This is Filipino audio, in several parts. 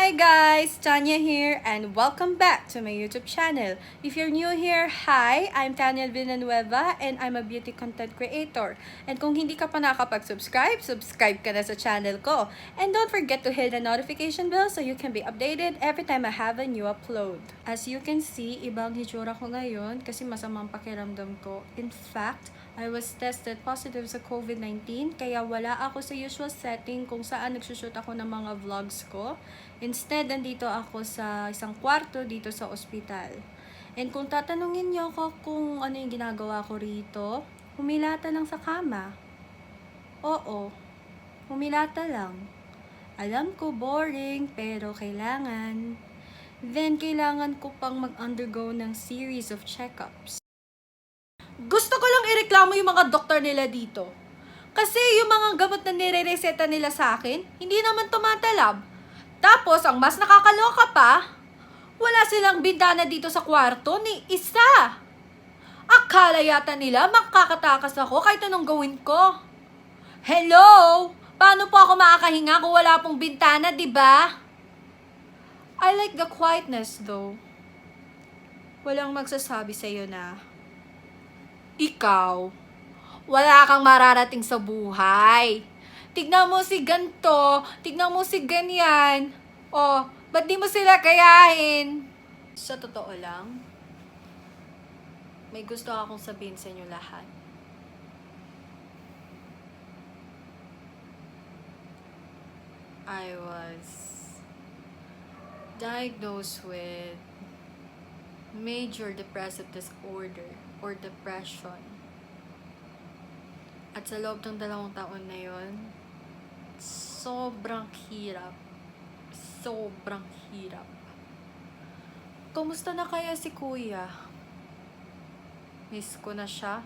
Hi guys, Tanya here and welcome back to my YouTube channel. If you're new here, hi, I'm Tanya Villanueva and I'm a beauty content creator. And kung hindi ka pa nakapag-subscribe, subscribe ka na sa channel ko. And don't forget to hit the notification bell so you can be updated every time I have a new upload. As you can see, ibang hitsura ko ngayon kasi masamang pakiramdam ko. In fact, I was tested positive sa COVID-19 kaya wala ako sa usual setting kung saan nagsushoot ako ng mga vlogs ko. Instead, nandito ako sa isang kwarto dito sa ospital. And kung tatanungin niyo ako kung ano yung ginagawa ko rito, humilata lang sa kama. Oo, humilata lang. Alam ko boring pero kailangan. Then kailangan ko pang mag-undergo ng series of checkups. Gusto ko lang ireklamo yung mga doktor nila dito. Kasi yung mga gamot na nire-reseta nila sa akin, hindi naman tumatalab. Tapos, ang mas nakakaloka pa, wala silang bintana dito sa kwarto ni isa. Akala yata nila makakatakas ako kahit anong gawin ko. Hello? Paano po ako makakahinga kung wala pong bintana, diba? I like the quietness though. Walang magsasabi sa'yo na, ikaw, wala kang mararating sa buhay. Tignan mo si ganto, tignan mo si ganyan. Oh, ba't di mo sila kayahin? Sa totoo lang, may gusto akong sabihin sa inyo lahat. I was diagnosed with major depressive disorder or depression. At sa loob ng 2 taon na yon, sobrang hirap. Sobrang hirap. Kumusta na kaya si Kuya? Miss ko na siya.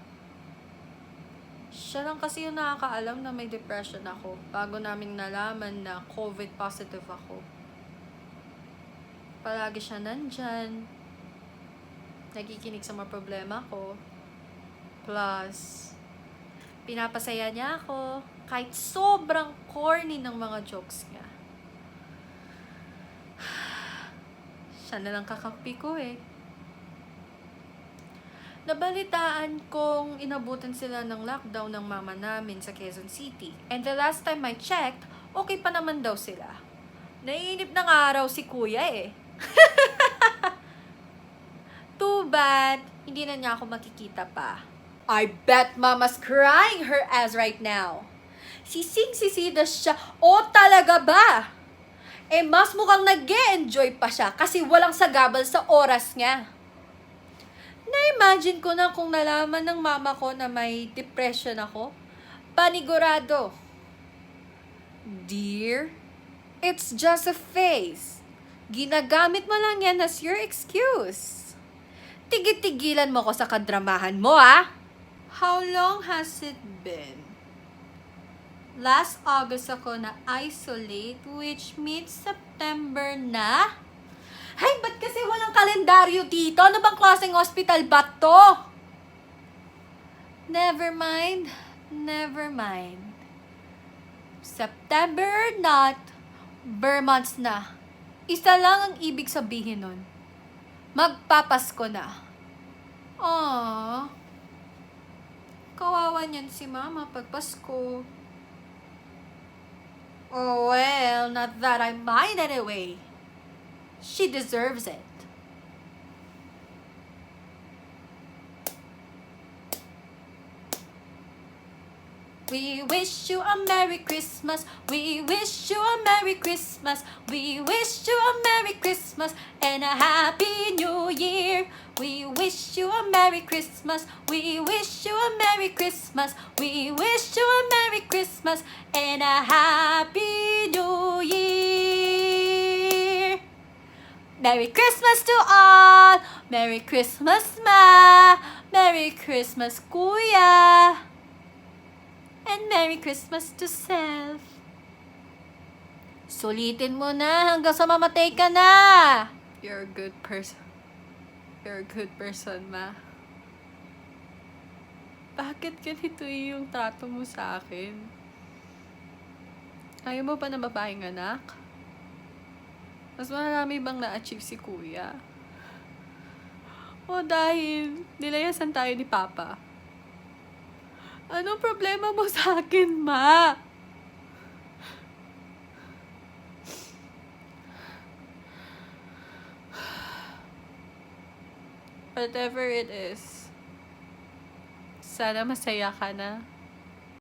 Siya lang kasi yung nakakaalam na may depression ako bago namin nalaman na COVID positive ako. Palagi siya nandyan. Nakikinig sa mga problema ko. Plus, pinapasaya niya ako kahit sobrang corny ng mga jokes niya. Siya na lang kakampi ko eh. Nabalitaan kong inabutan sila ng lockdown ng mama namin sa Quezon City. And the last time I checked, okay pa naman daw sila. Naiinip ng araw si Kuya eh. Too bad, hindi na niya ako makikita pa. I bet Mama's crying her ass right now. Sising-sisida siya. O talaga ba? Eh mas mukhang nag-e-enjoy pa siya kasi walang sagabal sa oras niya. Na-imagine ko na kung nalaman ng mama ko na may depression ako. Panigurado. Dear, it's just a phase. Ginagamit mo lang yan as your excuse. Tigit-tigilan mo ko sa kadramahan mo, ah. How long has it been? Last August ako na-isolate, which means September na. Hay, ba't kasi walang kalendaryo dito? Ano bang klaseng hospital ba to? Never mind. Never mind. September or not, bare months na. Isa lang ang ibig sabihin nun. Magpapasko na. Aww. Kawawa niyan si Mama pag Pasko. Oh well, not that I mind anyway. She deserves it. We wish you a Merry Christmas. We wish you a Merry Christmas. We wish you a Merry Christmas and a Happy New Year. We wish you a Merry Christmas. We wish you a Merry Christmas. We wish you a Merry Christmas and a Happy New Year. Merry Christmas to all. Merry Christmas, Ma. Merry Christmas, Kuya. And Merry Christmas to self. Sulitin mo na hanggang sa mamatay ka na. You're a good person. You're a good person, Ma. Bakit ganito yung trato mo sa akin? Ayaw mo ba na babaeng anak? Mas marami bang na-achieve si kuya? O dahil nilayasan tayo ni Papa? Anong problema mo sa akin, Ma? Whatever it is, sana masaya ka na.